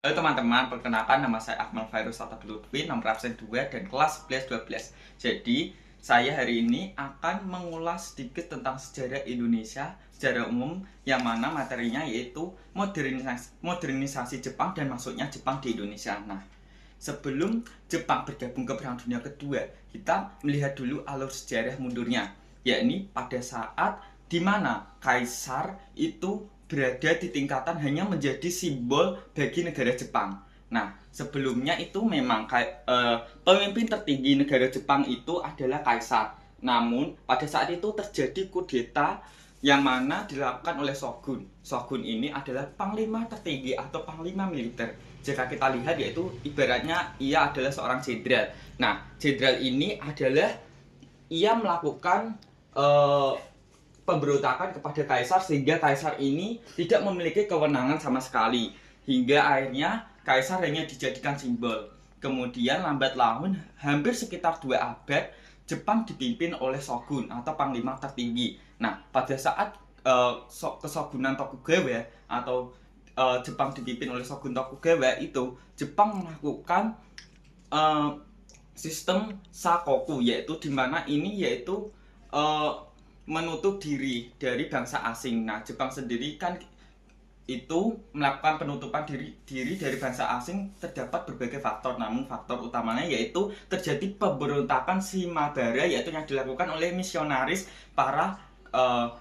Halo teman-teman, perkenalkan nama saya Akmal Fairuz Lutfi, nomor absen 2 dan kelas 11-12. Jadi, saya hari ini akan mengulas sedikit tentang sejarah Indonesia secara umum, yang mana materinya yaitu modernisasi Jepang dan masuknya Jepang di Indonesia. Nah, sebelum Jepang bergabung ke Perang Dunia Kedua, kita melihat dulu alur sejarah mundurnya, yakni pada saat di mana kaisar itu berada di tingkatan hanya menjadi simbol bagi negara Jepang. Nah, sebelumnya itu memang pemimpin tertinggi negara Jepang itu adalah kaisar. Namun, pada saat itu terjadi kudeta yang mana dilakukan oleh shogun. Shogun ini adalah panglima tertinggi atau panglima militer. Jika kita lihat, yaitu ibaratnya ia adalah seorang jenderal. Nah, jenderal ini adalah ia melakukan pemberontakan kepada kaisar, sehingga kaisar ini tidak memiliki kewenangan sama sekali, hingga akhirnya kaisar hanya dijadikan simbol. Kemudian lambat laun, hampir sekitar 2 abad, Jepang dipimpin oleh shogun atau panglima tertinggi. Nah, pada saat kesogunan Tokugawa atau Jepang dipimpin oleh shogun Tokugawa itu, Jepang melakukan sistem sakoku, yaitu dimana ini yaitu menutup diri dari bangsa asing. Nah, Jepang sendiri kan itu melakukan penutupan diri dari bangsa asing terdapat berbagai faktor, namun faktor utamanya yaitu terjadi pemberontakan Shimabara, yaitu yang dilakukan oleh misionaris para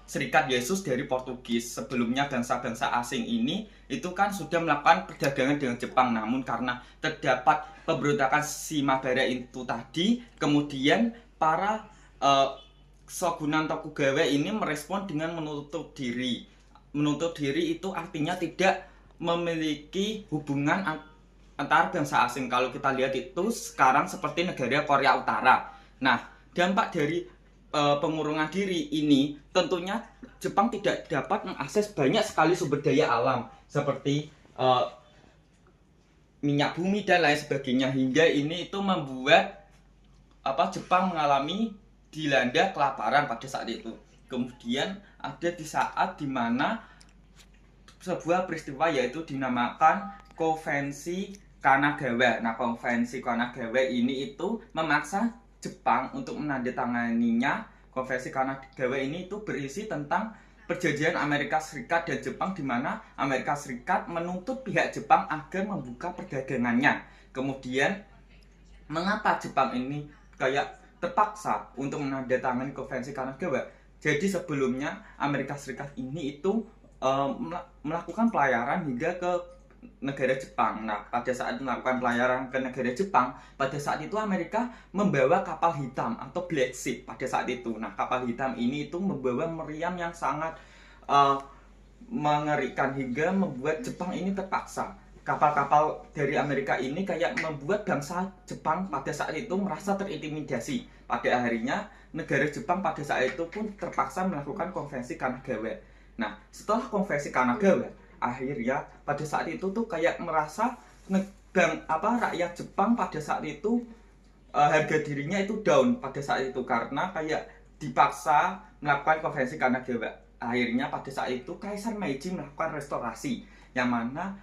Serikat Yesus dari Portugis. Sebelumnya bangsa-bangsa asing ini itu kan sudah melakukan perdagangan dengan Jepang, namun karena terdapat pemberontakan Shimabara itu tadi, kemudian para Shogunan Tokugawa ini merespon dengan menutup diri. Menutup diri itu artinya tidak memiliki hubungan antar bangsa asing. Kalau kita lihat itu sekarang seperti negara Korea Utara. Nah, dampak dari pengurungan diri ini tentunya Jepang tidak dapat mengakses banyak sekali sumber daya alam seperti minyak bumi dan lain sebagainya, hingga ini itu membuat Jepang mengalami dilanda kelaparan pada saat itu. Kemudian ada di saat dimana sebuah peristiwa yaitu dinamakan Konvensi Kanagawa. Nah, Konvensi Kanagawa ini itu memaksa Jepang untuk menandatanganinya. Konvensi Kanagawa ini itu berisi tentang perjanjian Amerika Serikat dan Jepang, di mana Amerika Serikat menuntut pihak Jepang agar membuka perdagangannya. Kemudian mengapa Jepang ini kayak terpaksa untuk menandatangani Konvensi Kanagawa? Jadi sebelumnya Amerika Serikat ini itu melakukan pelayaran hingga ke negara Jepang. Nah, pada saat melakukan pelayaran ke negara Jepang, pada saat itu Amerika membawa kapal hitam atau black ship pada saat itu. Nah, kapal hitam ini itu membawa meriam yang sangat mengerikan, hingga membuat Jepang ini terpaksa. Kapal-kapal dari Amerika ini kayak membuat bangsa Jepang pada saat itu merasa terintimidasi. Pada akhirnya negara Jepang pada saat itu pun terpaksa melakukan Konvensi Kanagawa. Nah, setelah Konvensi Kanagawa, akhirnya pada saat itu tuh kayak merasa rakyat Jepang pada saat itu harga dirinya itu down pada saat itu, karena kayak dipaksa melakukan Konvensi Kanagawa. Akhirnya pada saat itu Kaisar Meiji melakukan restorasi, yang mana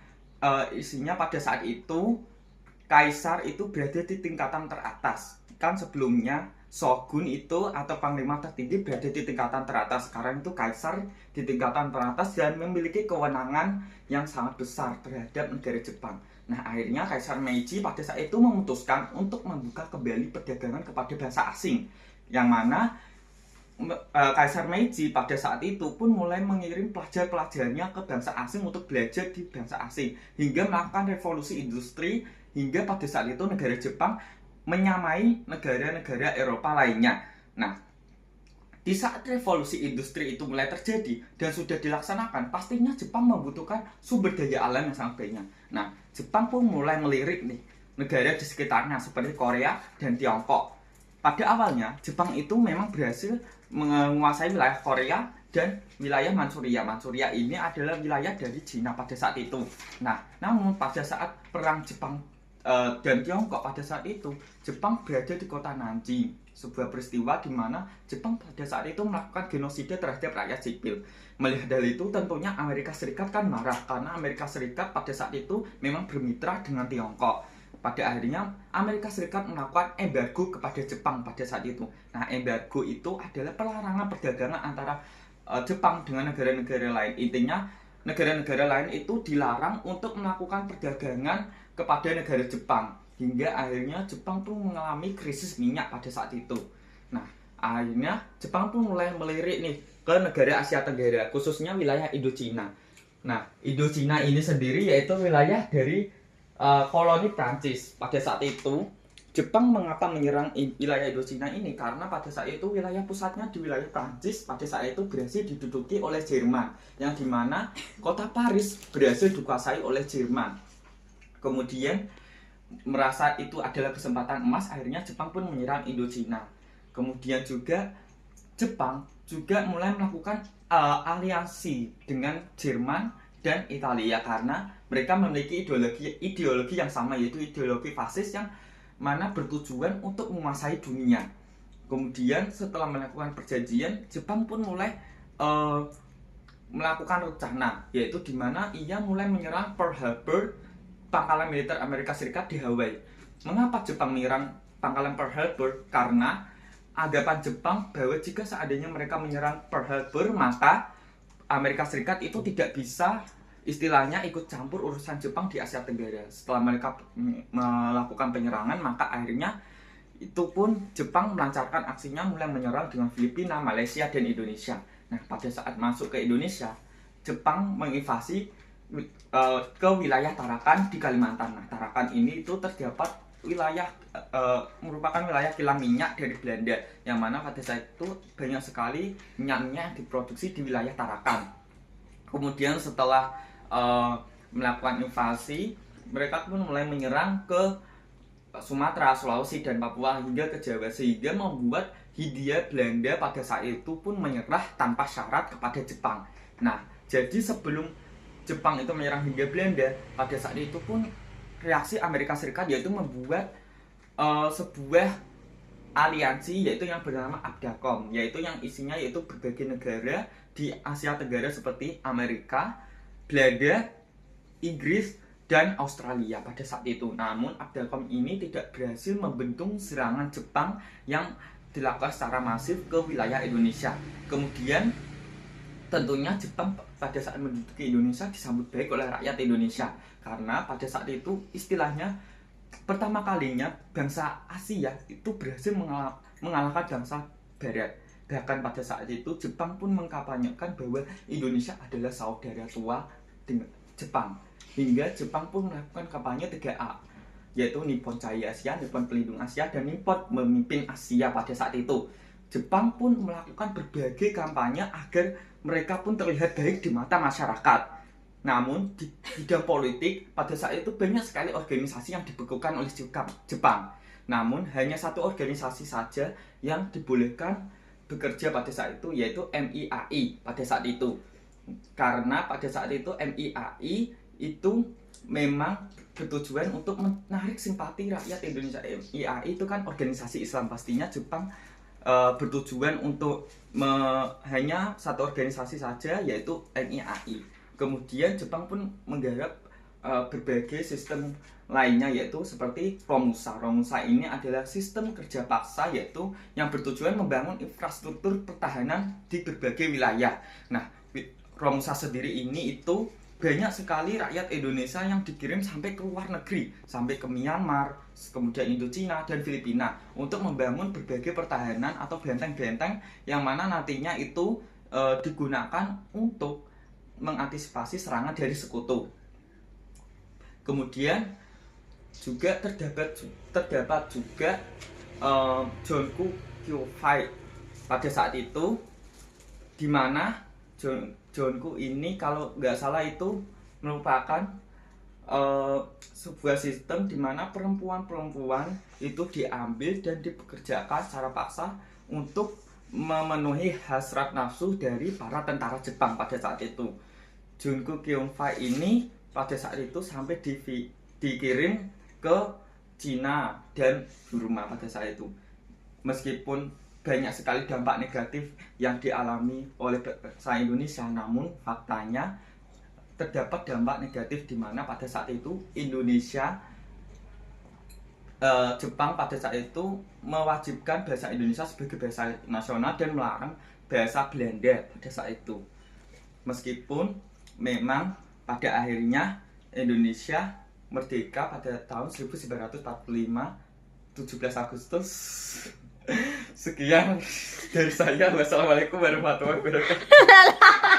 isinya pada saat itu kaisar itu berada di tingkatan teratas. Kan sebelumnya shogun itu atau panglima tertinggi berada di tingkatan teratas. Sekarang itu kaisar di tingkatan teratas dan memiliki kewenangan yang sangat besar terhadap negara Jepang. Nah, akhirnya Kaisar Meiji pada saat itu memutuskan untuk membuka kembali perdagangan kepada bangsa asing, yang mana Kaisar Meiji pada saat itu pun mulai mengirim pelajar-pelajarnya ke bangsa asing untuk belajar di bangsa asing, hingga melakukan revolusi industri, hingga pada saat itu negara Jepang menyamai negara-negara Eropa lainnya. Nah, di saat revolusi industri itu mulai terjadi dan sudah dilaksanakan, pastinya Jepang membutuhkan sumber daya alam yang sangat banyak. Nah, Jepang pun mulai melirik nih negara di sekitarnya seperti Korea dan Tiongkok. Pada awalnya Jepang itu memang berhasil menguasai wilayah Korea dan wilayah Manchuria. Manchuria ini adalah wilayah dari Cina pada saat itu. Nah, namun pada saat perang Jepang dan Tiongkok pada saat itu. Jepang berada di kota Nanjing, sebuah peristiwa di mana Jepang pada saat itu melakukan genosida terhadap rakyat sipil. Melihat hal itu tentunya Amerika Serikat kan marah, karena Amerika Serikat pada saat itu memang bermitra dengan Tiongkok. Pada akhirnya Amerika Serikat melakukan embargo kepada Jepang pada saat itu. Nah, embargo itu adalah pelarangan perdagangan antara Jepang dengan negara-negara lain. Intinya negara-negara lain itu dilarang untuk melakukan perdagangan kepada negara Jepang, hingga akhirnya Jepang pun mengalami krisis minyak pada saat itu. Nah, akhirnya Jepang pun mulai melirik nih ke negara Asia Tenggara, khususnya wilayah Indochina. Nah, Indochina ini sendiri yaitu wilayah dari koloni Prancis. Pada saat itu Jepang mengapa menyerang wilayah Indochina ini? Karena pada saat itu wilayah pusatnya di wilayah Prancis pada saat itu berhasil diduduki oleh Jerman, yang dimana kota Paris berhasil dikuasai oleh Jerman. Kemudian merasa itu adalah kesempatan emas, akhirnya Jepang pun menyerang Indochina. Kemudian juga Jepang juga mulai melakukan aliansi dengan Jerman dan Italia, karena mereka memiliki ideologi yang sama, yaitu ideologi fasis yang mana bertujuan untuk menguasai dunia. Kemudian setelah melakukan perjanjian, Jepang pun mulai melakukan rencana, yaitu di mana ia mulai menyerang Pearl Harbor, pangkalan militer Amerika Serikat di Hawaii. Mengapa Jepang menyerang pangkalan Pearl Harbor? Karena anggapan Jepang bahwa jika seandainya mereka menyerang Pearl Harbor, maka Amerika Serikat itu tidak bisa istilahnya ikut campur urusan Jepang di Asia Tenggara. Setelah mereka melakukan penyerangan, maka akhirnya itu pun Jepang melancarkan aksinya, mulai menyerang dengan Filipina, Malaysia, dan Indonesia. Nah, pada saat masuk ke Indonesia, Jepang menginvasi ke wilayah Tarakan di Kalimantan. Nah, Tarakan ini itu terdapat wilayah merupakan wilayah kilang minyak dari Belanda, yang mana pada saat itu banyak sekali minyak-minyak yang diproduksi di wilayah Tarakan. Kemudian setelah melakukan invasi, mereka pun mulai menyerang ke Sumatera, Sulawesi, dan Papua hingga ke Jawa, sehingga membuat Hindia Belanda pada saat itu pun menyerah tanpa syarat kepada Jepang. Nah, jadi sebelum Jepang itu menyerang Hindia Belanda, pada saat itu pun reaksi Amerika Serikat yaitu membuat sebuah aliansi, yaitu yang bernama ABDACOM, yaitu yang isinya yaitu berbagai negara di Asia Tenggara seperti Amerika, Belanda, Inggris, dan Australia pada saat itu. Namun ABDACOM ini tidak berhasil membendung serangan Jepang yang dilakukan secara masif ke wilayah Indonesia. Kemudian tentunya Jepang pada saat menduduki Indonesia disambut baik oleh rakyat Indonesia, karena pada saat itu istilahnya pertama kalinya bangsa Asia itu berhasil mengalahkan bangsa Barat. Bahkan pada saat itu Jepang pun mengkampanyekan bahwa Indonesia adalah saudara tua dengan Jepang, hingga Jepang pun melakukan kampanye 3A, yaitu Nippon Jaya Asia, Nippon Pelindung Asia, dan Nippon Memimpin Asia. Pada saat itu Jepang pun melakukan berbagai kampanye agar mereka pun terlihat baik di mata masyarakat. Namun di bidang politik pada saat itu banyak sekali organisasi yang dibekukan oleh Jepang. Namun hanya satu organisasi saja yang dibolehkan bekerja pada saat itu, yaitu MIAI pada saat itu. Karena pada saat itu MIAI itu memang bertujuan untuk menarik simpati rakyat Indonesia. MIAI itu kan organisasi Islam, pastinya Jepang bertujuan untuk hanya satu organisasi saja, yaitu MIAI. Kemudian Jepang pun menggarap berbagai sistem lainnya, yaitu seperti Romusa. Romusa ini adalah sistem kerja paksa, yaitu yang bertujuan membangun infrastruktur pertahanan di berbagai wilayah. Nah, Romusa sendiri ini itu banyak sekali rakyat Indonesia yang dikirim sampai ke luar negeri, sampai ke Myanmar, kemudian Indochina, dan Filipina, untuk membangun berbagai pertahanan atau benteng-benteng yang mana nantinya itu digunakan untuk mengantisipasi serangan dari sekutu. Kemudian juga terdapat juga Jonku Kyofai pada saat itu, di mana Jonku ini kalau nggak salah itu merupakan sebuah sistem di mana perempuan-perempuan itu diambil dan dipekerjakan secara paksa untuk memenuhi hasrat nafsu dari para tentara Jepang pada saat itu. Junko Kyofai ini pada saat itu sampai dikirim ke Cina dan Burma pada saat itu. Meskipun banyak sekali dampak negatif yang dialami oleh bangsa Indonesia, namun faktanya terdapat dampak negatif di mana pada saat itu Jepang pada saat itu mewajibkan bahasa Indonesia sebagai bahasa nasional dan melarang bahasa Belanda pada saat itu. Meskipun memang pada akhirnya Indonesia merdeka pada tahun 1945 17 Agustus. Sekian dari saya. Wassalamualaikum warahmatullahi wabarakatuh.